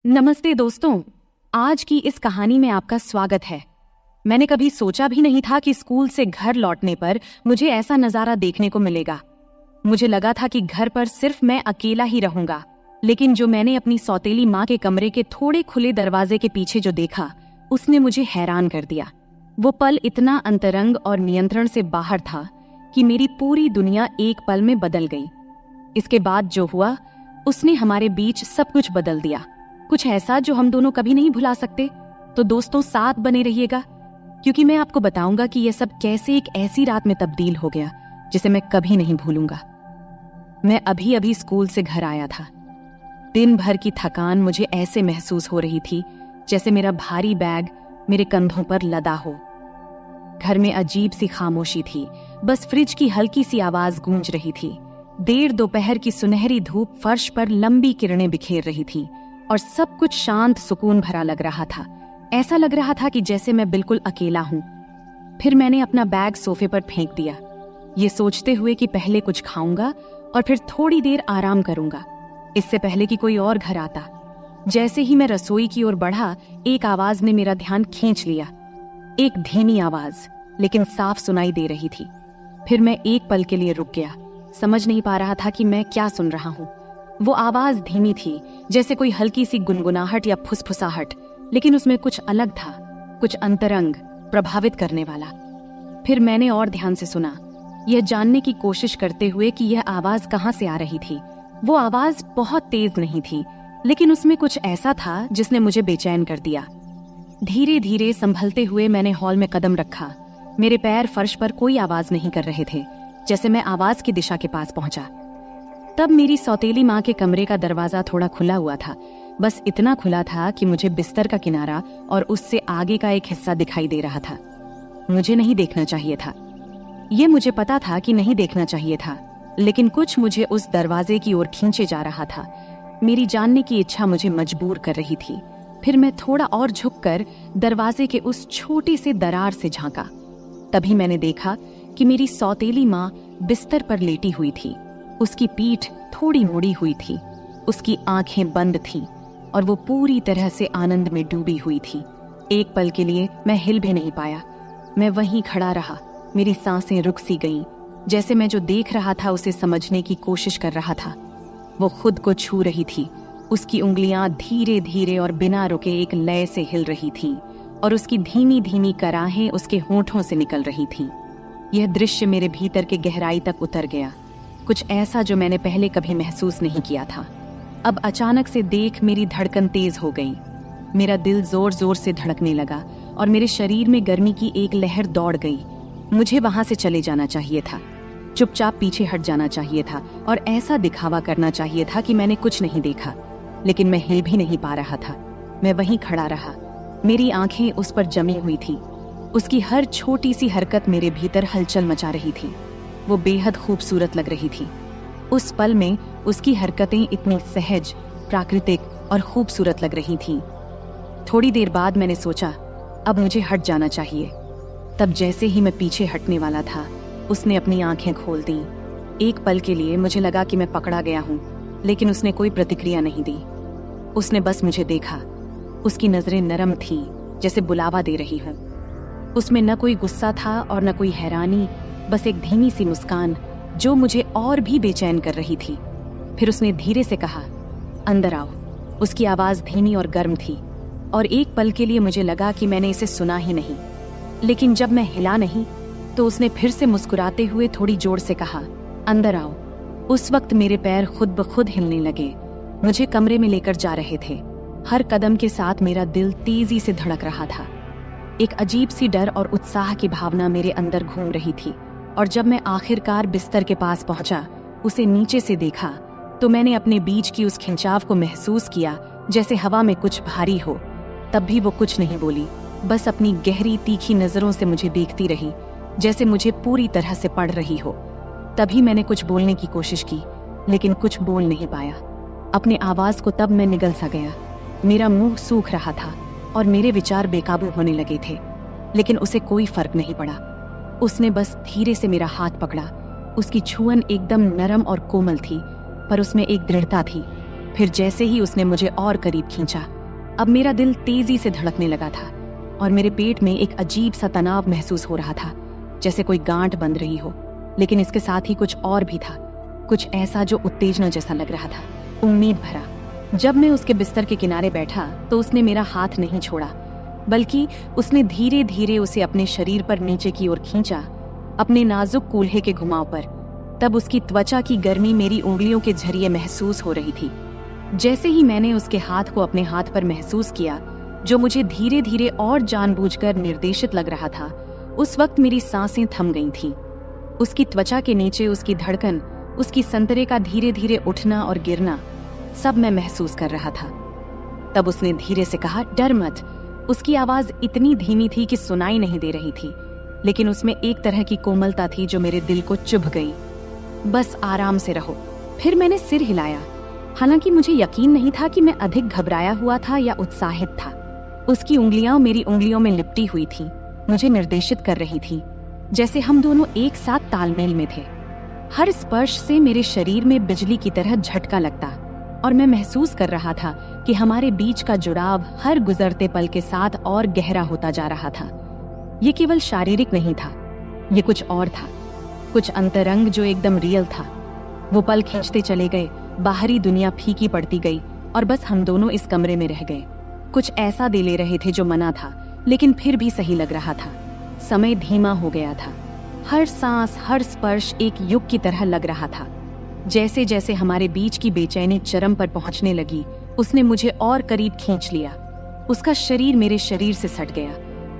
नमस्ते दोस्तों, आज की इस कहानी में आपका स्वागत है। मैंने कभी सोचा भी नहीं था कि स्कूल से घर लौटने पर मुझे ऐसा नजारा देखने को मिलेगा। मुझे लगा था कि घर पर सिर्फ मैं अकेला ही रहूंगा, लेकिन जो मैंने अपनी सौतेली माँ के कमरे के थोड़े खुले दरवाजे के पीछे जो देखा, उसने मुझे हैरान कर दिया। वो पल इतना अंतरंग और नियंत्रण से बाहर था कि मेरी पूरी दुनिया एक पल में बदल गई। इसके बाद जो हुआ, उसने हमारे बीच सब कुछ बदल दिया, कुछ ऐसा जो हम दोनों कभी नहीं भुला सकते। तो दोस्तों, साथ बने रहिएगा, क्योंकि मैं आपको बताऊंगा कि यह सब कैसे एक ऐसी रात में तब्दील हो गया जिसे मैं कभी नहीं भूलूंगा। मैं अभी अभी स्कूल से घर आया था। दिन भर की थकान मुझे ऐसे महसूस हो रही थी जैसे मेरा भारी बैग मेरे कंधों पर लदा हो। घर में अजीब सी खामोशी थी, बस फ्रिज की हल्की सी आवाज गूंज रही थी। देर दोपहर की सुनहरी धूप फर्श पर लंबी किरणें बिखेर रही थी और सब कुछ शांत सुकून भरा लग रहा था। ऐसा लग रहा था कि जैसे मैं बिल्कुल अकेला हूं। फिर मैंने अपना बैग सोफे पर फेंक दिया, ये सोचते हुए कि पहले कुछ खाऊंगा और फिर थोड़ी देर आराम करूंगा, इससे पहले कि कोई और घर आता। जैसे ही मैं रसोई की ओर बढ़ा, एक आवाज ने मेरा ध्यान खींच लिया। एक धीमी आवाज, लेकिन साफ सुनाई दे रही थी। फिर मैं एक पल के लिए रुक गया, समझ नहीं पा रहा था कि मैं क्या सुन रहा हूं। वो आवाज धीमी थी, जैसे कोई हल्की सी गुनगुनाहट या फुसफुसाहट, लेकिन उसमें कुछ अलग था, कुछ अंतरंग, प्रभावित करने वाला। फिर मैंने और ध्यान से सुना, यह जानने की कोशिश करते हुए कि यह आवाज कहां से आ रही थी। वो आवाज बहुत तेज नहीं थी, लेकिन उसमें कुछ ऐसा था जिसने मुझे बेचैन कर दिया। धीरे धीरे संभलते हुए मैंने हॉल में कदम रखा। मेरे पैर फर्श पर कोई आवाज नहीं कर रहे थे। जैसे मैं आवाज की दिशा के पास पहुंचा, तब मेरी सौतेली माँ के कमरे का दरवाजा थोड़ा खुला हुआ था। बस इतना खुला था कि मुझे बिस्तर का किनारा और उससे आगे का एक हिस्सा दिखाई दे रहा था। मुझे नहीं देखना चाहिए था, ये मुझे पता था कि नहीं देखना चाहिए था, लेकिन कुछ मुझे उस दरवाजे की ओर खींचे जा रहा था। मेरी जानने की इच्छा मुझे मजबूर कर रही थी। फिर मैं थोड़ा और झुककर दरवाजे के उस छोटे से दरार से झांका। तभी मैंने देखा कि मेरी सौतेली माँ बिस्तर पर लेटी हुई थी। उसकी पीठ थोड़ी मुड़ी हुई थी, उसकी आंखें बंद थीं और वो पूरी तरह से आनंद में डूबी हुई थी। एक पल के लिए मैं हिल भी नहीं पाया। मैं वहीं खड़ा रहा, मेरी सांसें रुक सी गईं, जैसे मैं जो देख रहा था उसे समझने की कोशिश कर रहा था। वो खुद को छू रही थी, उसकी उंगलियां धीरे धीरे और बिना रुके एक लय से हिल रही थी और उसकी धीमी धीमी कराहें उसके होंठों से निकल रही थीं। यह दृश्य मेरे भीतर के गहराई तक उतर गया, कुछ ऐसा जो मैंने पहले कभी महसूस नहीं किया था। अब अचानक से देख मेरी धड़कन तेज हो गई। मेरा दिल जोर जोर से धड़कने लगा और मेरे शरीर में गर्मी की एक लहर दौड़ गई। मुझे वहां से चले जाना चाहिए था, चुपचाप पीछे हट जाना चाहिए था और ऐसा दिखावा करना चाहिए था कि मैंने कुछ नहीं देखा। लेकिन मैं हिल भी नहीं पा रहा था। मैं वहीं खड़ा रहा, मेरी आंखें उस पर जमी हुई थी। उसकी हर छोटी सी हरकत मेरे भीतर हलचल मचा रही थी। वो बेहद खूबसूरत लग रही थी। उस पल में उसकी हरकतें इतनी सहज, प्राकृतिक और खूबसूरत लग रही थीं। थोड़ी देर बाद मैंने सोचा, अब मुझे हट जाना चाहिए। तब जैसे ही मैं पीछे हटने वाला था, उसने अपनी आंखें खोल दी। एक पल के लिए मुझे लगा कि मैं पकड़ा गया हूं, लेकिन उसने कोई प्रतिक्रिया नहीं दी। उसने बस मुझे देखा। उसकी नजरें नरम थीं, जैसे बुलावा दे रही हूं। उसमें न कोई गुस्सा था और न कोई हैरानी, बस एक धीमी सी मुस्कान जो मुझे और भी बेचैन कर रही थी। फिर उसने धीरे से कहा, अंदर आओ। उसकी आवाज धीमी और गर्म थी और एक पल के लिए मुझे लगा कि मैंने इसे सुना ही नहीं। लेकिन जब मैं हिला नहीं, तो उसने फिर से मुस्कुराते हुए थोड़ी जोर से कहा, अंदर आओ। उस वक्त मेरे पैर खुद ब खुद हिलने लगे, मुझे कमरे में लेकर जा रहे थे। हर कदम के साथ मेरा दिल तेजी से धड़क रहा था। एक अजीब सी डर और उत्साह की भावना मेरे अंदर घूम रही थी। और जब मैं आखिरकार बिस्तर के पास पहुंचा, उसे नीचे से देखा, तो मैंने अपने बीच की उस खिंचाव को महसूस किया जैसे हवा में कुछ भारी हो। तब भी वो कुछ नहीं बोली, बस अपनी गहरी तीखी नजरों से मुझे देखती रही, जैसे मुझे पूरी तरह से पढ़ रही हो। तभी मैंने कुछ बोलने की कोशिश की, लेकिन कुछ बोल नहीं पाया। अपने आवाज को तब मैं निगल सा गया। मेरा मुंह सूख रहा था और मेरे विचार बेकाबू होने लगे थे, लेकिन उसे कोई फर्क नहीं पड़ा। उसने बस धीरे से मेरा हाथ पकड़ा। उसकी छुअन एकदम नरम और कोमल थी, पर उसमें एक दृढ़ता थी। फिर जैसे ही उसने मुझे और करीब खींचा, अब मेरा दिल तेजी से धड़कने लगा था और मेरे पेट में एक अजीब सा तनाव महसूस हो रहा था, जैसे कोई गांठ बंध रही हो। लेकिन इसके साथ ही कुछ और भी था, कुछ ऐसा जो उत्तेजना जैसा लग रहा था, उम्मीद भरा। जब मैं उसके बिस्तर के किनारे बैठा तो उसने मेरा हाथ नहीं छोड़ा, बल्कि उसने धीरे धीरे उसे अपने शरीर पर नीचे की ओर खींचा, अपने नाजुक कूल्हे के घुमाव पर। तब उसकी त्वचा की गर्मी मेरी उंगलियों के जरिए महसूस हो रही थी। जैसे ही मैंने उसके हाथ को अपने हाथ पर महसूस किया, जो मुझे धीरे धीरे और जानबूझकर निर्देशित लग रहा था, उस वक्त मेरी सांसें थम गई थीं। उसकी त्वचा के नीचे उसकी धड़कन, उसकी संतरे का धीरे धीरे उठना और गिरना, सब मैं महसूस कर रहा था। तब उसने धीरे से कहा, डर मत। उसकी आवाज इतनी धीमी थी कि सुनाई नहीं दे रही थी, लेकिन उसमें एक तरह की कोमलता थी जो मेरे दिल को चुभ गई। बस आराम से रहो। फिर मैंने सिर हिलाया, हालांकि मुझे यकीन नहीं था कि मैं अधिक घबराया हुआ था या उत्साहित था। उसकी उंगलियां मेरी उंगलियों में लिपटी हुई थी, मुझे निर्देशित कर रही थी, जैसे हम दोनों एक साथ तालमेल में थे। हर स्पर्श से मेरे शरीर में बिजली की तरह झटका लगता और मैं महसूस कर रहा था कि हमारे बीच का जुड़ाव हर गुजरते पल के साथ और गहरा होता जा रहा था। ये केवल शारीरिक नहीं था, ये कुछ और था, कुछ अंतरंग जो एकदम रियल था। वो पल खींचते चले गए, बाहरी दुनिया फीकी पड़ती गई और बस हम दोनों इस कमरे में रह गए। कुछ ऐसा दे ले रहे थे जो मना था, लेकिन फिर भी सही लग रहा था। समय धीमा हो गया था, हर सांस, हर स्पर्श एक युग की तरह लग रहा था। जैसे जैसे हमारे बीच की बेचैनी चरम पर पहुंचने लगी, उसने मुझे और करीब खींच लिया। उसका शरीर मेरे शरीर से सट गया।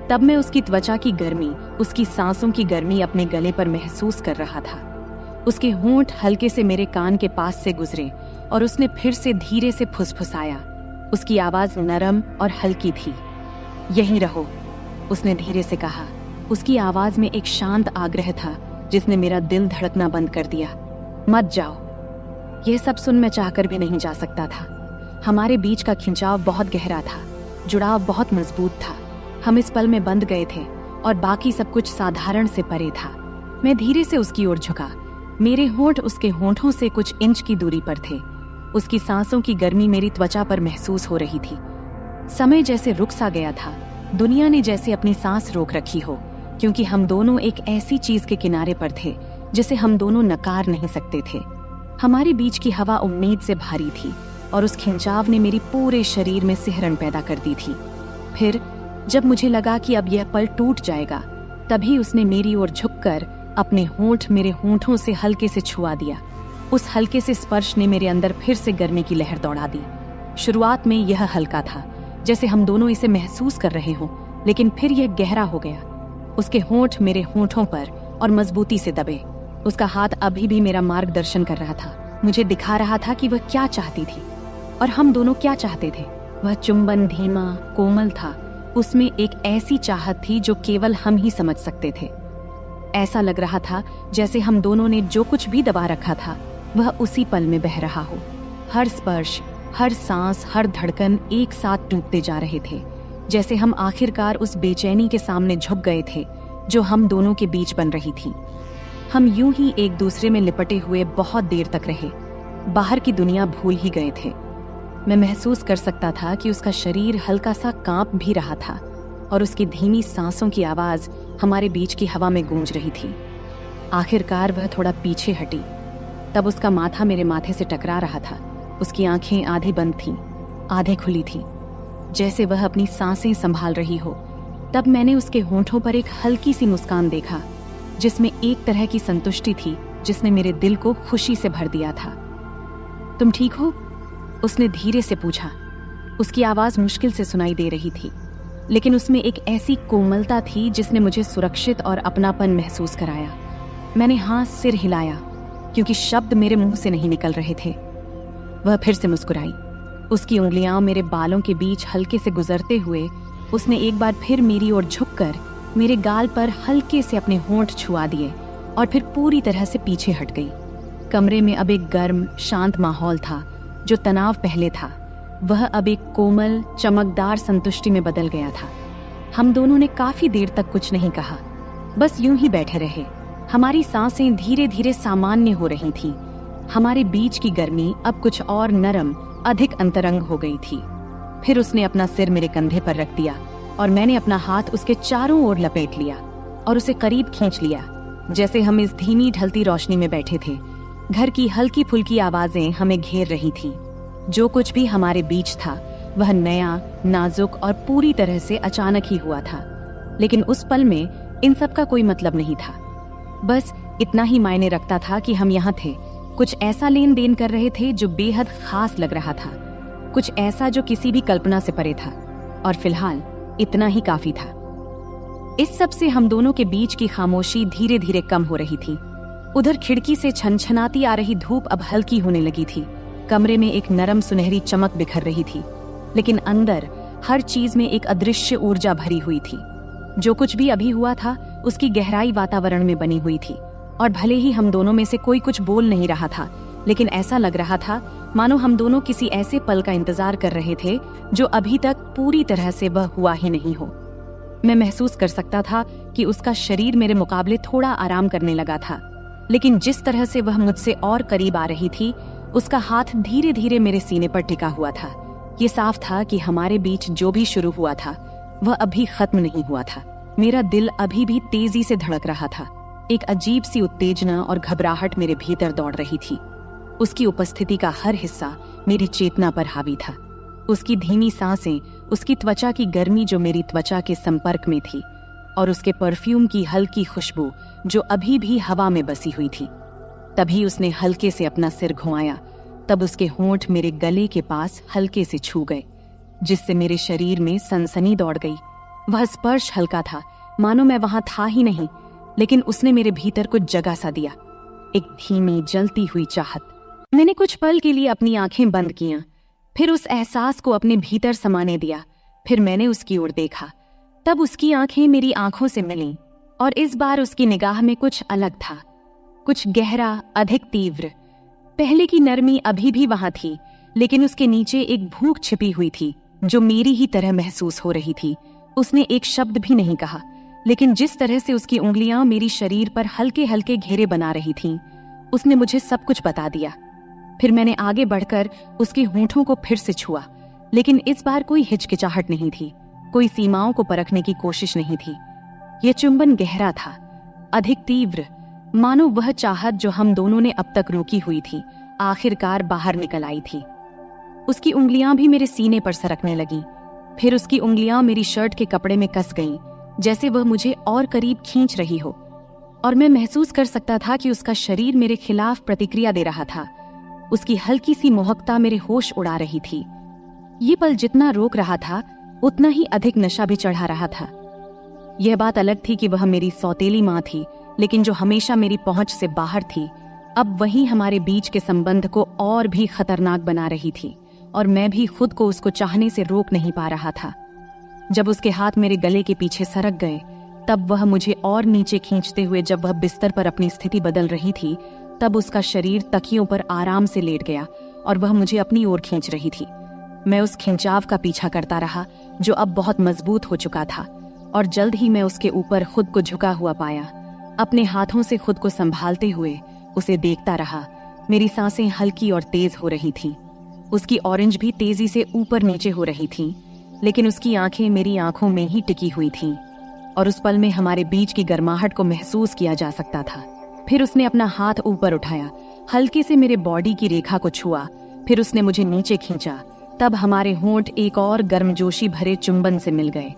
तब मैं उसकी त्वचा की गर्मी, उसकी सांसों की गर्मी अपने गले पर महसूस कर रहा था। उसके होंठ हल्के से मेरे कान के पास से गुजरे और उसने फिर से धीरे से फुसफुसाया। उसकी आवाज नरम और हल्की थी। यहीं रहो, उसने धीरे से कहा। उसकी आवाज में एक शांत आग्रह था जिसने मेरा दिल धड़कना बंद कर दिया। मत जाओ। यह सब सुन मैं चाहकर भी नहीं जा सकता था। हमारे बीच का खिंचाव बहुत गहरा था, जुड़ाव बहुत मजबूत था। हम इस पल में बंध गए थे और बाकी सब कुछ साधारण से परे था। मैं धीरे से उसकी ओर झुका। मेरे होंठ उसके होंठों से कुछ इंच की दूरी पर थे। उसकी सांसों की गर्मी मेरी त्वचा पर महसूस हो रही थी। समय जैसे रुक सा गया था, दुनिया ने जैसे अपनी सांस रोक रखी हो, क्योंकि हम दोनों एक ऐसी चीज के किनारे पर थे जिसे हम दोनों नकार नहीं सकते थे। हमारे बीच की हवा उम्मीद से भारी थी और उस खिंचाव ने मेरी पूरे शरीर में सिहरन पैदा कर दी थी। फिर जब मुझे लगा कि अब यह पल टूट जाएगा, तभी उसने मेरी ओर झुककर अपने होंठ मेरे होंठों से हल्के से छुआ दिया। उस हल्के से स्पर्श ने मेरे अंदर फिर से गर्मी की लहर दौड़ा दी। शुरुआत में यह हल्का था, जैसे हम दोनों इसे महसूस कर रहे हों, लेकिन फिर यह गहरा हो गया। उसके होंठ मेरे होंठों पर और मजबूती से दबे। उसका हाथ अभी भी मेरा मार्गदर्शन कर रहा था, मुझे दिखा रहा था कि वह क्या चाहती थी और हम दोनों क्या चाहते थे। वह चुंबन धीमा, कोमल था। उसमें एक ऐसी चाहत थी जो केवल हम ही समझ सकते थे। ऐसा लग रहा था जैसे हम दोनों ने जो कुछ भी दबा रखा था, वह उसी पल में बह रहा हो। हर स्पर्श, हर सांस, हर धड़कन एक साथ टूटते जा रहे थे, जैसे हम आखिरकार उस बेचैनी के सामने झुक गए थे जो हम दोनों के बीच बन रही थी। हम यूं ही एक दूसरे में लिपटे हुए बहुत देर तक रहे, बाहर की दुनिया भूल ही गए थे। मैं महसूस कर सकता था कि उसका शरीर हल्का सा कांप भी रहा था और उसकी धीमी सांसों की आवाज हमारे बीच की हवा में गूंज रही थी। आखिरकार वह थोड़ा पीछे हटी। तब उसका माथा मेरे माथे से टकरा रहा था। उसकी आंखें आधे बंद थीं, आधे खुली थीं, जैसे वह अपनी सांसें संभाल रही हो। तब मैंने उसके होंठों पर एक हल्की सी मुस्कान देखा, जिसमें एक तरह की संतुष्टि थी जिसने मेरे दिल को खुशी से भर दिया था। तुम ठीक हो? उसने धीरे से पूछा। उसकी आवाज मुश्किल से सुनाई दे रही थी, लेकिन उसमें एक ऐसी कोमलता थी जिसने मुझे सुरक्षित और अपनापन महसूस कराया। मैंने हाँ सिर हिलाया, क्योंकि शब्द मेरे मुंह से नहीं निकल रहे थे। वह फिर से मुस्कुराई। उसकी उंगलियां मेरे बालों के बीच हल्के से गुजरते हुए उसने एक बार फिर मेरी ओर झुककर मेरे गाल पर हल्के से अपने होंठ छुआ दिए और फिर पूरी तरह से पीछे हट गई। कमरे में अब एक गर्म, शांत माहौल था। जो तनाव पहले था, वह अब एक कोमल, चमकदार संतुष्टि में बदल गया था। हम दोनों ने काफी देर तक कुछ नहीं कहा, बस यूं ही बैठे रहे। हमारी सांसें धीरे धीरे सामान्य हो रही थीं। हमारे बीच की गर्मी अब कुछ और नरम, अधिक अंतरंग हो गई थी। फिर उसने अपना सिर मेरे कंधे पर रख दिया और मैंने अपना हाथ उसके चारों ओर लपेट लिया और उसे करीब खींच लिया, जैसे हम इस धीमी ढलती रोशनी में बैठे थे। घर की हल्की फुल्की आवाजें हमें घेर रही थीं। जो कुछ भी हमारे बीच था वह नया, नाजुक और पूरी तरह से अचानक ही हुआ था। लेकिन उस पल में इन सब का कोई मतलब नहीं था। बस इतना ही मायने रखता था कि हम यहाँ थे, कुछ ऐसा लेन देन कर रहे थे जो बेहद खास लग रहा था, कुछ ऐसा जो किसी भी कल्पना से परे था। और फिलहाल इतना ही काफी था। इस सब से हम दोनों के बीच की खामोशी धीरे धीरे कम हो रही थी। उधर खिड़की से छनछनाती आ रही धूप अब हल्की होने लगी थी। कमरे में एक नरम सुनहरी चमक बिखर रही थी, लेकिन अंदर हर चीज में एक अदृश्य ऊर्जा भरी हुई थी। जो कुछ भी अभी हुआ था उसकी गहराई वातावरण में बनी हुई थी, और भले ही हम दोनों में से कोई कुछ बोल नहीं रहा था, लेकिन ऐसा लग रहा था मानो हम दोनों किसी ऐसे पल का इंतजार कर रहे थे जो अभी तक पूरी तरह से वह हुआ ही नहीं हो। मैं महसूस कर सकता था कि उसका शरीर मेरे मुकाबले थोड़ा आराम करने लगा था, लेकिन जिस तरह से वह मुझसे और करीब आ रही थी, उसका हाथ धीरे धीरे मेरे सीने पर टिका हुआ था। ये साफ था कि हमारे बीच जो भी शुरू हुआ था वह अभी खत्म नहीं हुआ था। मेरा दिल अभी भी तेजी से धड़क रहा था। एक अजीब सी उत्तेजना और घबराहट मेरे भीतर दौड़ रही थी। उसकी उपस्थिति का हर हिस्सा मेरी चेतना पर हावी था। उसकी धीमी सांसें, उसकी त्वचा की गर्मी जो मेरी त्वचा के संपर्क में थी, और उसके परफ्यूम की हल्की खुशबू जो अभी भी हवा में बसी हुई थी। तभी उसने हल्के से अपना सिर घुमाया। तब उसके होंठ मेरे गले के पास हल्के से छू गए, जिससे मेरे शरीर में सनसनी दौड़ गई। वह स्पर्श हल्का था, मानो मैं वहां था ही नहीं, लेकिन उसने मेरे भीतर कुछ जगह सा दिया, एक धीमी जलती हुई चाहत। मैंने कुछ पल के लिए अपनी आंखें बंद कियां, फिर उस एहसास को अपने भीतर समाने दिया। फिर मैंने उसकी ओर देखा। तब उसकी आंखें मेरी आंखों से मिलीं, और इस बार उसकी निगाह में कुछ अलग था, कुछ गहरा, अधिक तीव्र। पहले की नरमी अभी भी वहां थी, लेकिन उसके नीचे एक भूख छिपी हुई थी जो मेरी ही तरह महसूस हो रही थी। उसने एक शब्द भी नहीं कहा, लेकिन जिस तरह से उसकी उंगलियां मेरी शरीर पर हल्के हल्के घेरे बना रही थीं, उसने मुझे सब कुछ बता दिया। फिर मैंने आगे बढ़कर उसके होंठों को फिर से छुआ, लेकिन इस बार कोई हिचकिचाहट नहीं थी, कोई सीमाओं को परखने की कोशिश नहीं थी। यह चुंबन गहरा था, अधिक तीव्र, मानो वह चाहत जो हम दोनों ने अब तक रोकी हुई थी आखिरकार बाहर निकल आई थी। उसकी उंगलियां भी मेरे सीने पर सरकने लगीं। फिर उसकी उंगलियां मेरी शर्ट के कपड़े में कस गईं, जैसे वह मुझे और करीब खींच रही हो, और मैं महसूस कर सकता था कि उसका शरीर मेरे खिलाफ प्रतिक्रिया दे रहा था। उसकी हल्की सी मोहकता मेरे होश उड़ा रही थी। ये पल जितना रोक रहा था, उतना ही अधिक नशा भी चढ़ा रहा था। यह बात अलग थी कि वह मेरी सौतेली माँ थी, लेकिन जो हमेशा मेरी पहुंच से बाहर थी, अब वही हमारे बीच के संबंध को और भी खतरनाक बना रही थी, और मैं भी खुद को उसको चाहने से रोक नहीं पा रहा था। जब उसके हाथ मेरे गले के पीछे सरक गए, तब वह मुझे और नीचे खींचते हुए, जब वह बिस्तर पर अपनी स्थिति बदल रही थी, तब उसका शरीर तकियों पर आराम से लेट गया और वह मुझे अपनी ओर खींच रही थी। मैं उस खिंचाव का पीछा करता रहा जो अब बहुत मजबूत हो चुका था, और जल्द ही मैं उसके ऊपर खुद को झुका हुआ पाया। अपने हाथों से खुद को संभालते हुए उसे देखता रहा। मेरी सांसें हल्की और तेज हो रही थीं। उसकी ऑरेंज भी तेजी से ऊपर नीचे हो रही थीं, लेकिन उसकी आंखें मेरी आंखों में ही टिकी हुई थीं, और उस पल में हमारे बीच की गर्माहट को महसूस किया जा सकता था। फिर उसने अपना हाथ ऊपर उठाया, हल्के से मेरे बॉडी की रेखा को छुआ, फिर उसने मुझे नीचे खींचा। तब हमारे होंठ एक और गर्मजोशी भरे चुंबन से मिल गए।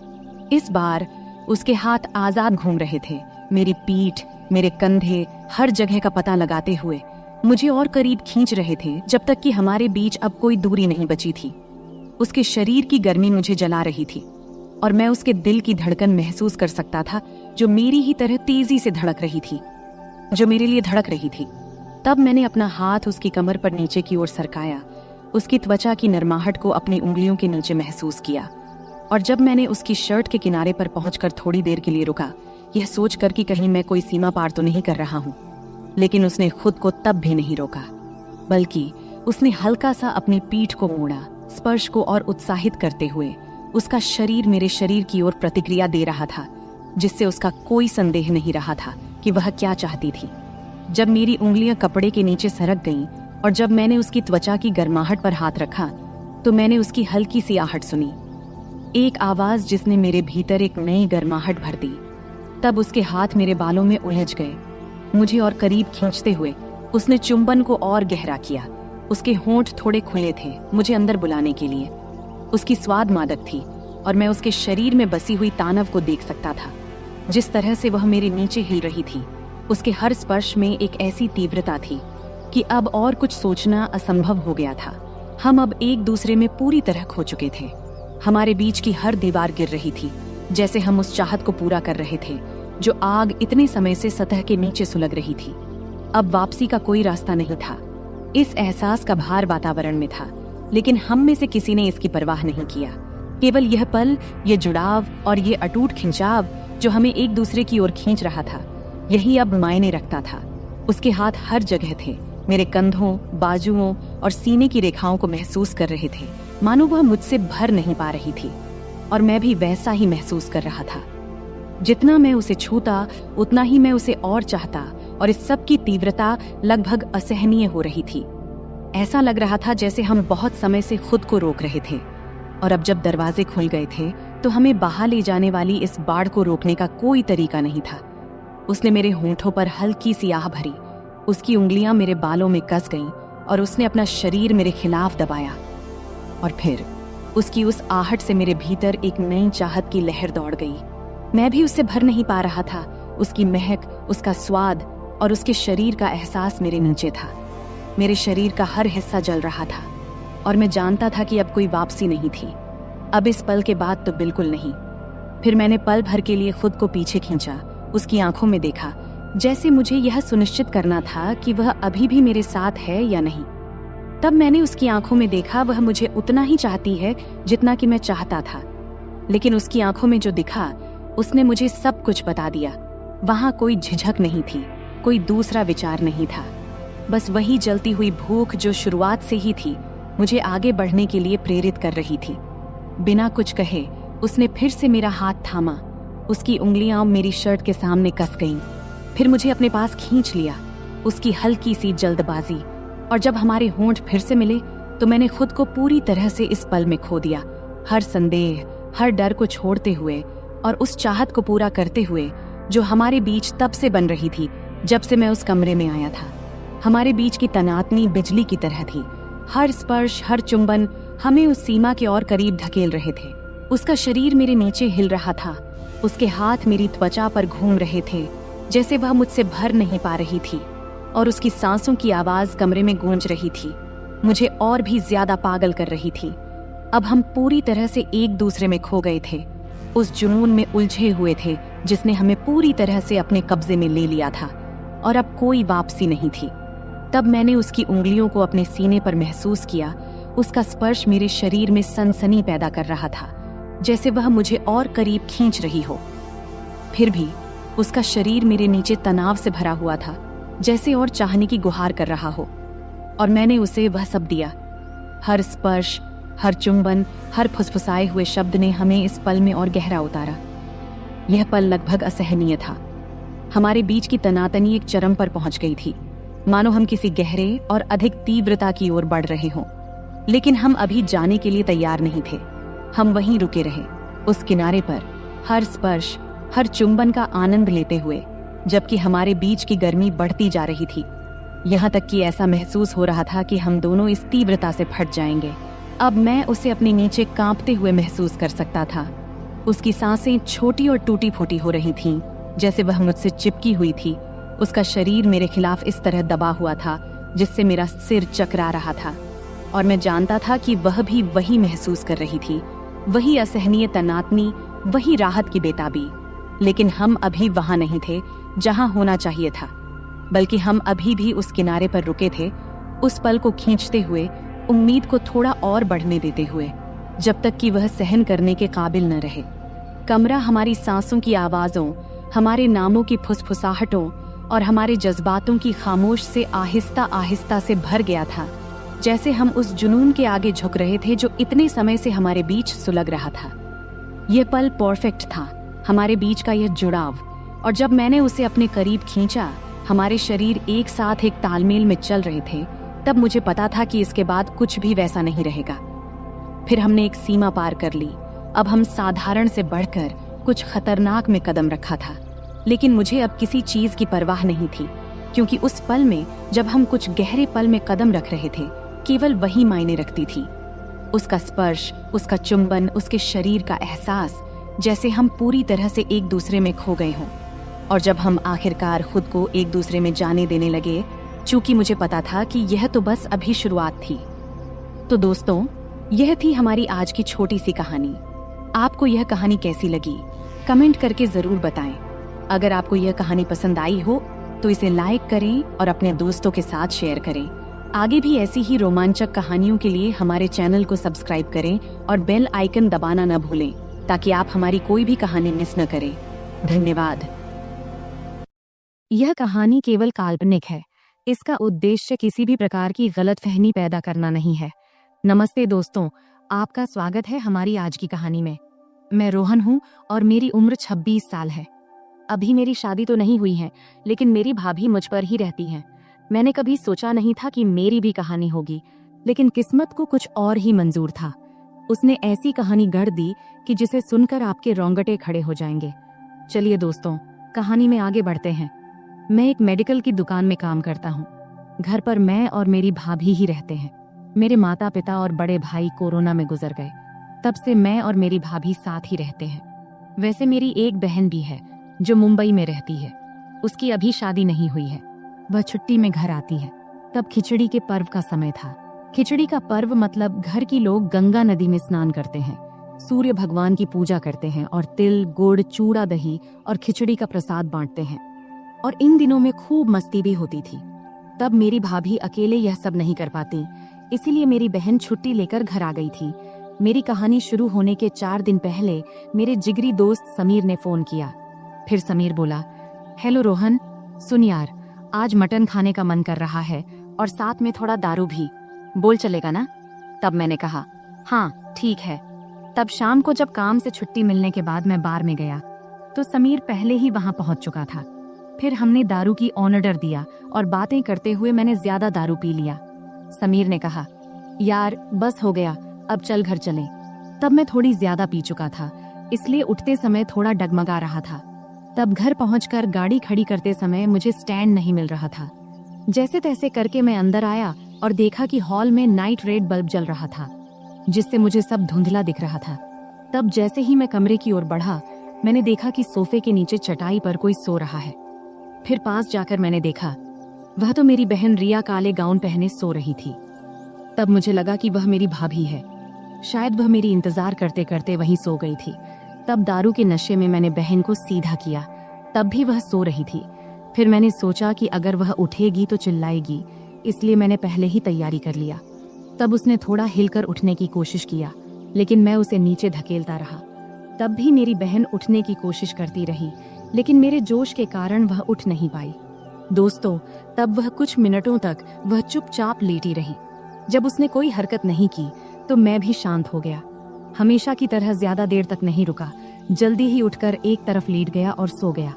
इस बार उसके हाथ आजाद घूम रहे थे, मेरी पीठ, मेरे कंधे, हर जगह का पता लगाते हुए मुझे और करीब खींच रहे थे, जब तक कि हमारे बीच अब कोई दूरी नहीं बची थी। उसके शरीर की गर्मी मुझे जला रही थी, और मैं उसके दिल की धड़कन महसूस कर सकता था जो मेरी ही तरह तेजी से धड़क रही थी, जो मेरे लिए धड़क रही थी। तब मैंने अपना हाथ उसकी कमर पर नीचे की ओर सरकाया, उसकी त्वचा की नरमाहट को अपनी उंगलियों के नीचे महसूस किया, और जब मैंने उसकी शर्ट के किनारे पर पहुंचकर थोड़ी देर के लिए रुका, यह सोचकर कि कहीं मैं कोई सीमा पार तो नहीं कर रहा हूं, लेकिन उसने खुद को तब भी नहीं रोका, बल्कि उसने हल्का सा अपनी पीठ को मोड़ा, स्पर्श को और उत्साहित करते हुए। उसका शरीर मेरे शरीर की ओर प्रतिक्रिया दे रहा था, जिससे उसका कोई संदेह नहीं रहा था कि वह क्या चाहती थी। जब मेरी उंगलियां कपड़े के नीचे सरक गईं और जब मैंने उसकी त्वचा की गर्माहट पर हाथ रखा, तो मैंने उसकी हल्की सी आहट सुनी, एक आवाज जिसने मेरे भीतर एक नई गर्माहट भर दी। तब उसके हाथ मेरे बालों में उलझ गए। मुझे और करीब खींचते हुए उसने चुंबन को और गहरा किया। उसके होंठ थोड़े खुले थे मुझे अंदर बुलाने के लिए। उसकी स्वाद मादक थी और मैं उसके शरीर में बसी हुई तानव को देख सकता था। जिस तरह से वह मेरे नीचे हिल रही थी, उसके हर स्पर्श में एक ऐसी तीव्रता थी कि अब और कुछ सोचना असंभव हो गया था। हम अब एक दूसरे में पूरी तरह खो चुके थे। हमारे बीच की हर दीवार गिर रही थी, जैसे हम उस चाहत को पूरा कर रहे थे जो आग इतने समय से सतह के नीचे सुलग रही थी। अब वापसी का कोई रास्ता नहीं था। इस एहसास का भार वातावरण में था, लेकिन हम में से किसी ने इसकी परवाह नहीं किया। केवल यह पल, यह जुड़ाव और ये अटूट खिंचाव जो हमें एक दूसरे की ओर खींच रहा था, यही अब मायने रखता था। उसके हाथ हर जगह थे, मेरे कंधों, बाजुओं और सीने की रेखाओं को महसूस कर रहे थे, मानो वह मुझसे भर नहीं पा रही थी। और मैं भी वैसा ही महसूस कर रहा था। जितना मैं उसे छूता उतना ही मैं उसे और चाहता, और इस सब की तीव्रता लगभग असहनीय हो रही थी। ऐसा लग रहा था जैसे हम बहुत समय से खुद को रोक रहे थे, और अब जब दरवाजे खुल गए थे तो हमें बहा ले जाने वाली इस बाढ़ को रोकने का कोई तरीका नहीं था। उसने मेरे होंठों पर हल्की सी आह भरी, उसकी उंगलियां मेरे बालों में कस गईं और उसने अपना शरीर मेरे खिलाफ दबाया। और फिर उसकी उस आहट से मेरे भीतर एक नई चाहत की लहर दौड़ गई। मैं भी उससे भर नहीं पा रहा था। उसकी महक, उसका स्वाद और उसके शरीर का एहसास मेरे नीचे था। मेरे शरीर का हर हिस्सा जल रहा था और मैं जानता था कि अब कोई वापसी नहीं थी। अब इस पल के बाद तो बिल्कुल नहीं। फिर मैंने पल भर के लिए खुद को पीछे खींचा, उसकी आंखों में देखा, जैसे मुझे यह सुनिश्चित करना था कि वह अभी भी मेरे साथ है या नहीं। तब मैंने उसकी आंखों में देखा, वह मुझे उतना ही चाहती है जितना कि मैं चाहता था। लेकिन उसकी आंखों में जो दिखा, उसने मुझे सब कुछ बता दिया। वहां कोई झिझक नहीं थी, कोई दूसरा विचार नहीं था। बस वही जलती हुई भूख जो शुरुआत से ही थी, मुझे आगे बढ़ने के लिए प्रेरित कर रही थी। बिना कुछ कहे उसने फिर से मेरा हाथ थामा। उसकी उंगलियां मेरी शर्ट के सामने कस गईं। फिर मुझे अपने पास खींच लिया। उसकी हल्की सी जल्दबाजी, और जब हमारे होंठ फिर से मिले तो मैंने खुद को पूरी तरह से इस पल में खो दिया। हर संदेह, हर डर को छोड़ते हुए और उस चाहत को पूरा करते हुए जो हमारे बीच तब से बन रही थी जब से मैं उस कमरे में आया था। हमारे बीच की तनातनी बिजली की तरह थी। हर स्पर्श, हर चुंबन हमें उस सीमा के और करीब धकेल रहे थे। उसका शरीर मेरे नीचे हिल रहा था। उसके हाथ मेरी त्वचा पर घूम रहे थे, जैसे वह मुझसे भर नहीं पा रही थी, और उसकी सांसों की आवाज कमरे में गूंज रही थी, मुझे और भी ज्यादा पागल कर रही थी। अब हम पूरी तरह से एक दूसरे में खो गए थे, उस जुनून में उलझे हुए थे जिसने हमें पूरी तरह से अपने कब्जे में ले लिया था, और अब कोई वापसी नहीं थी। तब मैंने उसकी उंगलियों को अपने सीने पर महसूस किया। उसका स्पर्श मेरे शरीर में सनसनी पैदा कर रहा था, जैसे वह मुझे और करीब खींच रही हो। फिर भी उसका शरीर मेरे नीचे तनाव से भरा हुआ था, जैसे और चाहने की गुहार कर रहा हो, और मैंने उसे वह सब दिया। हर स्पर्श, हर चुंबन, हर फुसफुसाए हुए शब्द ने हमें इस पल में और गहरा उतारा। यह पल लगभग असहनीय था। हमारे बीच की तनातनी एक चरम पर पहुंच गई थी, मानो हम किसी गहरे और अधिक तीव्रता की ओर बढ़ रहे हों। लेकिन हम अभी जाने के लिए तैयार नहीं थे। हम वहीं रुके रहे, उस किनारे पर, हर स्पर्श, हर चुंबन का आनंद लेते हुए, जबकि हमारे बीच की गर्मी बढ़ती जा रही थी। यहाँ तक कि ऐसा महसूस हो रहा था कि हम दोनों इस तीव्रता से फट जाएंगे। अब मैं उसे अपने नीचे कांपते हुए महसूस कर सकता था। उसकी सांसें छोटी और टूटी फूटी हो रही थीं, जैसे वह मुझसे चिपकी हुई थी। उसका शरीर मेरे खिलाफ इस तरह दबा हुआ था जिससे मेरा सिर चकरा रहा था, और मैं जानता था कि वह भी वही महसूस कर रही थी, वही असहनीय तनातनी, वही राहत की बेताबी। लेकिन हम अभी वहां नहीं थे जहां होना चाहिए था, बल्कि हम अभी भी उस किनारे पर रुके थे, उस पल को खींचते हुए, उम्मीद को थोड़ा और बढ़ने देते हुए, जब तक कि वह सहन करने के काबिल न रहे। कमरा हमारी सांसों की आवाजों, हमारे नामों की फुसफुसाहटों और हमारे जज्बातों की खामोश से आहिस्ता आहिस्ता से भर गया था, जैसे हम उस जुनून के आगे झुक रहे थे जो इतने समय से हमारे बीच सुलग रहा था। यह पल परफेक्ट था, हमारे बीच का यह जुड़ाव, और जब मैंने उसे अपने करीब खींचा, हमारे शरीर एक साथ एक तालमेल में चल रहे थे, तब मुझे पता था कि इसके बाद कुछ भी वैसा नहीं रहेगा। फिर हमने एक सीमा पार कर ली। अब हम साधारण से बढ़कर कुछ खतरनाक में कदम रखा था, लेकिन मुझे अब किसी चीज की परवाह नहीं थी, क्योंकि उस पल में जब हम कुछ गहरे पल में कदम रख रहे थे, केवल वही मायने रखती थी। उसका स्पर्श, उसका चुंबन, उसके शरीर का एहसास, जैसे हम पूरी तरह से एक दूसरे में खो गए हों। और जब हम आखिरकार खुद को एक दूसरे में जाने देने लगे, चूंकि मुझे पता था कि यह तो बस अभी शुरुआत थी। तो दोस्तों, यह थी हमारी आज की छोटी सी कहानी। आपको यह कहानी कैसी लगी? कमेंट करके जरूर बताएं। अगर आपको यह कहानी पसंद आई हो तो इसे लाइक करें और अपने दोस्तों के साथ शेयर करें। आगे भी ऐसी ही रोमांचक कहानियों के लिए हमारे चैनल को सब्सक्राइब करें और बेल आइकन दबाना न भूलें, ताकि आप हमारी कोई भी कहानी मिस न करें। धन्यवाद। यह कहानी केवल काल्पनिक है। इसका उद्देश्य किसी भी प्रकार की गलतफहमी पैदा करना नहीं है। नमस्ते दोस्तों, आपका स्वागत है हमारी आज की कहानी में। मैं रोहन हूँ और मेरी उम्र 26 साल है। अभी मेरी शादी तो नहीं हुई है, लेकिन मेरी भाभी मुझ पर ही रहती हैं। मैंने कभी सोचा नहीं था कि मेरी भी कहानी होगी, लेकिन किस्मत को कुछ और ही मंजूर था। उसने ऐसी कहानी गढ़ दी कि जिसे सुनकर आपके रोंगटे खड़े हो जाएंगे। चलिए दोस्तों, कहानी में आगे बढ़ते हैं। मैं एक मेडिकल की दुकान में काम करता हूँ। घर पर मैं और मेरी भाभी ही रहते हैं। मेरे माता पिता और बड़े भाई कोरोना में गुजर गए। तब से मैं और मेरी भाभी साथ ही रहते हैं। वैसे मेरी एक बहन भी है जो मुंबई में रहती है। उसकी अभी शादी नहीं हुई है। वह छुट्टी में घर आती है। तब खिचड़ी के पर्व का समय था। खिचड़ी का पर्व मतलब घर की लोग गंगा नदी में स्नान करते हैं, सूर्य भगवान की पूजा करते हैं और तिल, गुड़, चूड़ा, दही और खिचड़ी का प्रसाद बांटते हैं। और इन दिनों में खूब मस्ती भी होती थी। तब मेरी भाभी अकेले यह सब नहीं कर पाती, इसीलिए मेरी बहन छुट्टी लेकर घर आ गई थी। मेरी कहानी शुरू होने के 4 दिन पहले मेरे जिगरी दोस्त समीर ने फोन किया। फिर समीर बोला, हेलो रोहन, सुन यार, आज मटन खाने का मन कर रहा है और साथ में थोड़ा दारू भी, बोल चलेगा ना? तब मैंने कहा, हाँ ठीक है। तब शाम को जब काम से छुट्टी मिलने के बाद मैं बार में गया तो समीर पहले ही वहां पहुंच चुका था। फिर हमने दारू की ऑर्डर दिया और बातें करते हुए मैंने ज्यादा दारू पी लिया। समीर ने कहा, यार बस हो गया, अब चल घर चलें। तब मैं थोड़ी ज्यादा पी चुका था, इसलिए उठते समय थोड़ा डगमगा रहा था। तब घर पहुंचकर गाड़ी खड़ी करते समय मुझे स्टैंड नहीं मिल रहा था। जैसे तैसे करके मैं अंदर आया और देखा कि हॉल में नाइट रेड बल्ब जल रहा था, जिससे मुझे सब धुंधला दिख रहा था। तब जैसे ही मैं कमरे की ओर बढ़ा, मैंने देखा कि सोफे के नीचे चटाई पर कोई सो रहा है। फिर पास जाकर मैंने देखा, वह तो मेरी बहन रिया काले गाउन पहने सो रही थी। तब मुझे लगा कि वह मेरी भाभी है। शायद वह मेरी इंतजार करते करते वहीं सो गई थी। तब दारू के नशे में मैंने बहन को सीधा किया। तब भी वह सो रही थी। फिर मैंने सोचा कि अगर वह उठेगी तो चिल्लाएगी, इसलिए मैंने पहले ही तैयारी कर लिया। तब उसने थोड़ा हिलकर उठने की कोशिश किया, लेकिन मैं उसे नीचे धकेलता रहा। तब भी मेरी बहन उठने की कोशिश करती रही, लेकिन मेरे जोश के कारण वह उठ नहीं पाई। दोस्तों, तब वह कुछ मिनटों तक वह चुपचाप लेटी रही। जब उसने कोई हरकत नहीं की तो मैं भी शांत हो गया। हमेशा की तरह ज्यादा देर तक नहीं रुका, जल्दी ही उठकर एक तरफ लेट गया और सो गया।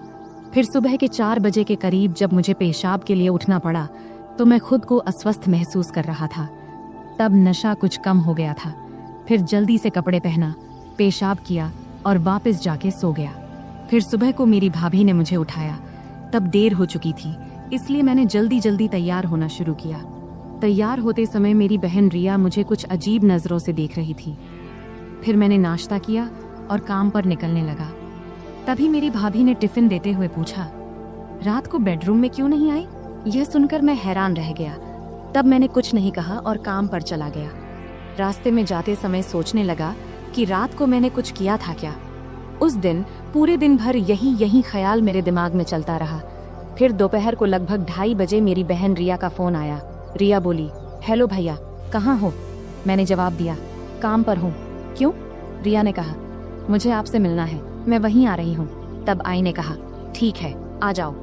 फिर सुबह के 4 बजे के करीब जब मुझे पेशाब के लिए उठना पड़ा तो मैं खुद को अस्वस्थ महसूस कर रहा था। तब नशा कुछ कम हो गया था। फिर जल्दी से कपड़े पहना, पेशाब किया और वापस जाके सो गया। फिर सुबह को मेरी भाभी ने मुझे उठाया। तब देर हो चुकी थी, इसलिए मैंने जल्दी जल्दी तैयार होना शुरू किया। तैयार होते समय मेरी बहन रिया मुझे कुछ अजीब नजरों से देख रही थी। फिर मैंने नाश्ता किया और काम पर निकलने लगा। तभी मेरी भाभी ने टिफिन देते हुए पूछा, रात को बेडरूम में क्यों नहीं आई? यह सुनकर मैं हैरान रह गया। तब मैंने कुछ नहीं कहा और काम पर चला गया। रास्ते में जाते समय सोचने लगा कि रात को मैंने कुछ किया था क्या। उस दिन पूरे दिन भर यही ख्याल मेरे दिमाग में चलता रहा। फिर दोपहर को लगभग 2:30 बजे मेरी बहन रिया का फोन आया। रिया बोली, हेलो भैया, कहाँ हो? मैंने जवाब दिया, काम पर हूँ। क्यों? रिया ने कहा, मुझे आपसे मिलना है, मैं वहीं आ रही हूँ। तब आई ने कहा, ठीक है, आ जाओ।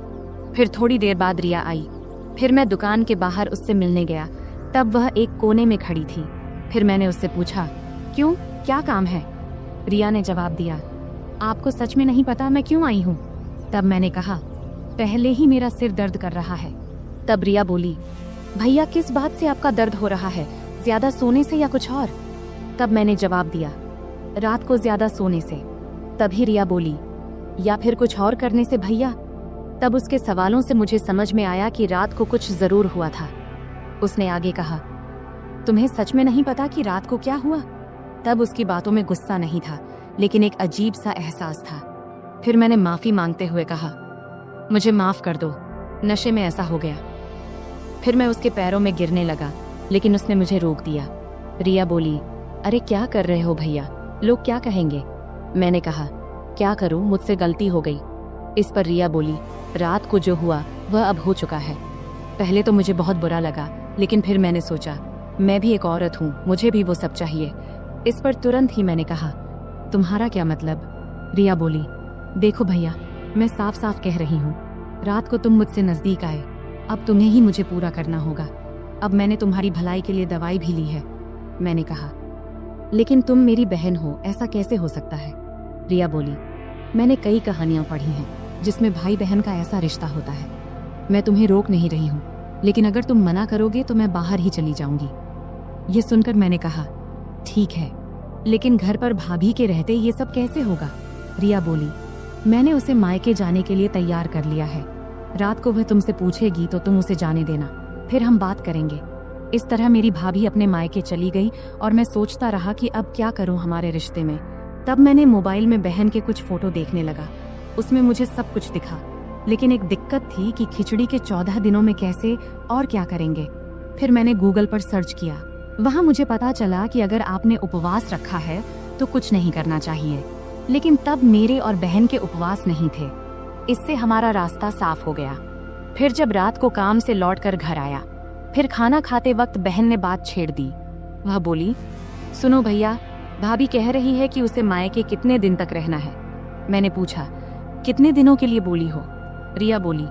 फिर थोड़ी देर बाद रिया आई। फिर मैं दुकान के बाहर उससे मिलने गया। तब वह एक कोने में खड़ी थी। फिर मैंने उससे पूछा, क्यों, क्या काम है? रिया ने जवाब दिया, आपको सच में नहीं पता मैं क्यों आई हूँ? तब मैंने कहा, पहले ही मेरा सिर दर्द कर रहा है। तब रिया बोली, भैया किस बात से आपका दर्द हो रहा है? ज्यादा सोने से या कुछ और? तब मैंने जवाब दिया, रात को ज्यादा सोने से। तभी रिया बोली, या फिर कुछ और करने से भैया। तब उसके सवालों से मुझे समझ में आया कि रात को कुछ जरूर हुआ था। उसने आगे कहा, तुम्हें सच में नहीं पता कि रात को क्या हुआ? तब उसकी बातों में गुस्सा नहीं था, लेकिन एक अजीब सा एहसास था। फिर मैंने माफी मांगते हुए कहा, मुझे माफ कर दो, नशे में ऐसा हो गया। फिर मैं उसके पैरों में गिरने लगा, लेकिन उसने मुझे रोक दिया। रिया बोली, अरे क्या कर रहे हो भैया, लोग क्या कहेंगे? मैंने कहा, क्या करूं, मुझसे गलती हो गई। इस पर रिया बोली, रात को जो हुआ वह अब हो चुका है। पहले तो मुझे बहुत बुरा लगा, लेकिन फिर मैंने सोचा मैं भी एक औरत हूँ, मुझे भी वो सब चाहिए। इस पर तुरंत ही मैंने कहा, तुम्हारा क्या मतलब? रिया बोली, देखो भैया, मैं साफ साफ कह रही हूँ, रात को तुम मुझसे नजदीक आए, अब तुम्हें ही मुझे पूरा करना होगा। अब मैंने तुम्हारी भलाई के लिए दवाई भी ली है। मैंने कहा, लेकिन तुम मेरी बहन हो, ऐसा कैसे हो सकता है? रिया बोली, मैंने कई कहानियां पढ़ी हैं जिसमें भाई बहन का ऐसा रिश्ता होता है। मैं तुम्हें रोक नहीं रही हूँ, लेकिन अगर तुम मना करोगे तो मैं बाहर ही चली जाऊंगी। ये सुनकर मैंने कहा, ठीक है, लेकिन घर पर भाभी के रहते ये सब कैसे होगा? रिया बोली, मैंने उसे मायके जाने के लिए तैयार कर लिया है। रात को वह तुमसे पूछेगी तो तुम उसे जाने देना, फिर हम बात करेंगे। इस तरह मेरी भाभी अपने मायके चली गई और मैं सोचता रहा कि अब क्या करूं हमारे रिश्ते में। तब मैंने मोबाइल में बहन के कुछ फोटो देखने लगा। उसमें मुझे सब कुछ दिखा, लेकिन एक दिक्कत थी कि खिचड़ी के 14 दिनों में कैसे और क्या करेंगे। फिर मैंने गूगल पर सर्च किया। वहां मुझे पता चला कि अगर आपने उपवास रखा है तो कुछ नहीं करना चाहिए, लेकिन तब मेरे और बहन के उपवास नहीं थे। इससे हमारा रास्ता साफ हो गया। फिर जब रात को काम से लौटकर घर आया, फिर खाना खाते वक्त बहन ने बात छेड़ दी। वह बोली, सुनो भैया, भाभी कह रही है कि उसे मायके कितने दिन तक रहना है। मैंने पूछा, कितने दिनों के लिए बोली हो? रिया बोली,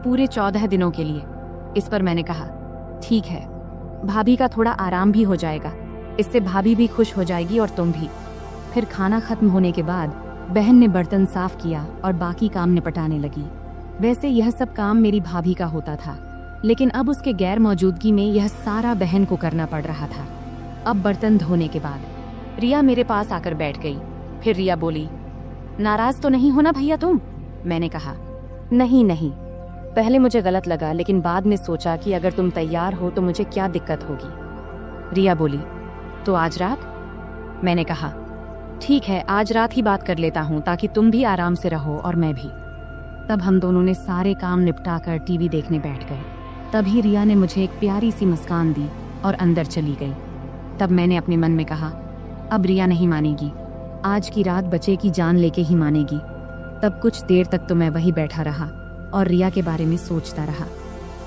पूरे 14 दिनों के लिए। इस पर मैंने कहा, ठीक है, भाभी का थोड़ा आराम भी हो जाएगा, इससे भाभी भी खुश हो जाएगी और तुम भी। फिर खाना खत्म होने के बाद बहन ने बर्तन साफ किया और बाकी काम निपटाने लगी। वैसे यह सब काम मेरी भाभी का होता था, लेकिन अब उसके गैर मौजूदगी में यह सारा बहन को करना पड़ रहा था। अब बर्तन धोने के बाद रिया मेरे पास आकर बैठ गई। फिर रिया बोली, नाराज तो नहीं हो ना भैया तुम? मैंने कहा, नहीं नहीं, पहले मुझे गलत लगा, लेकिन बाद में सोचा कि अगर तुम तैयार हो तो मुझे क्या दिक्कत होगी। रिया बोली, तो आज रात? मैंने कहा, ठीक है, आज रात ही बात कर लेता हूँ ताकि तुम भी आराम से रहो और मैं भी। तब हम दोनों ने सारे काम निपटाकर टीवी देखने बैठ गए। तभी रिया ने मुझे एक प्यारी सी मुस्कान दी और अंदर चली गई। तब मैंने अपने मन में कहा, अब रिया नहीं मानेगी, आज की रात बच्चे की जान लेके ही मानेगी। तब कुछ देर तक तो मैं वही बैठा रहा और रिया के बारे में सोचता रहा।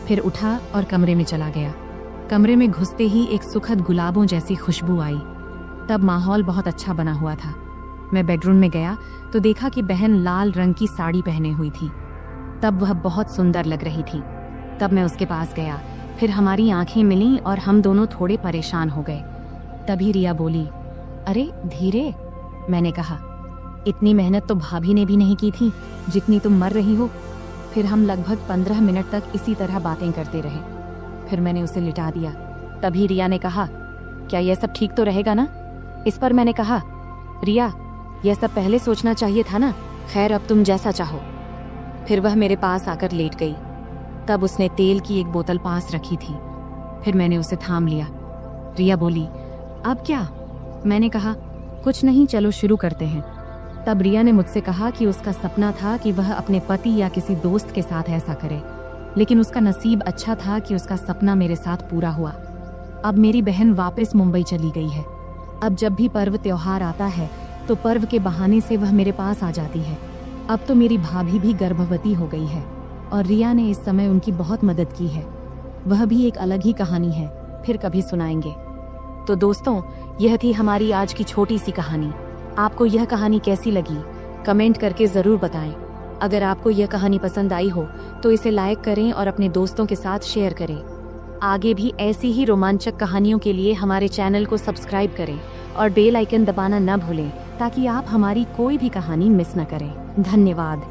फिर उठा और कमरे में चला गया। कमरे में घुसते ही एक सुखद गुलाबों जैसी खुशबू आई। तब माहौल बहुत अच्छा बना हुआ था। मैं बेडरूम में गया तो देखा कि बहन लाल रंग की साड़ी पहने हुई थी। तब वह बहुत सुंदर लग रही थी। तब मैं उसके पास गया, फिर हमारी आंखें मिलीं और हम दोनों थोड़े परेशान हो गए। तभी रिया बोली, अरे धीरे। मैंने कहा, इतनी मेहनत तो भाभी ने भी नहीं की थी जितनी तुम मर रही हो। फिर हम लगभग 15 मिनट तक इसी तरह बातें करते रहे। फिर मैंने उसे लिटा दिया। तभी रिया ने कहा, क्या यह सब ठीक तो रहेगा ना? इस पर मैंने कहा, रिया, यह सब पहले सोचना चाहिए था ना। खैर, अब तुम जैसा चाहो। फिर वह मेरे पास आकर लेट गई। तब उसने तेल की एक बोतल पास रखी थी। फिर मैंने उसे थाम लिया। रिया बोली, अब क्या? मैंने कहा, कुछ नहीं, चलो शुरू करते हैं। तब रिया ने मुझसे कहा कि उसका सपना था कि वह अपने पति या किसी दोस्त के साथ ऐसा करे, लेकिन उसका नसीब अच्छा था कि उसका सपना मेरे साथ पूरा हुआ। अब मेरी बहन वापस मुंबई चली गई है। अब जब भी पर्व त्योहार आता है तो पर्व के बहाने से वह मेरे पास आ जाती है। अब तो मेरी भाभी भी गर्भवती हो गई है और रिया ने इस समय उनकी बहुत मदद की है। वह भी एक अलग ही कहानी है, फिर कभी सुनाएंगे। तो दोस्तों, यह थी हमारी आज की छोटी सी कहानी। आपको यह कहानी कैसी लगी कमेंट करके जरूर बताएं। अगर आपको यह कहानी पसंद आई हो तो इसे लाइक करें और अपने दोस्तों के साथ शेयर करें। आगे भी ऐसी ही रोमांचक कहानियों के लिए हमारे चैनल को सब्सक्राइब करें और बेल आइकन दबाना न भूलें ताकि आप हमारी कोई भी कहानी मिस न करें। धन्यवाद।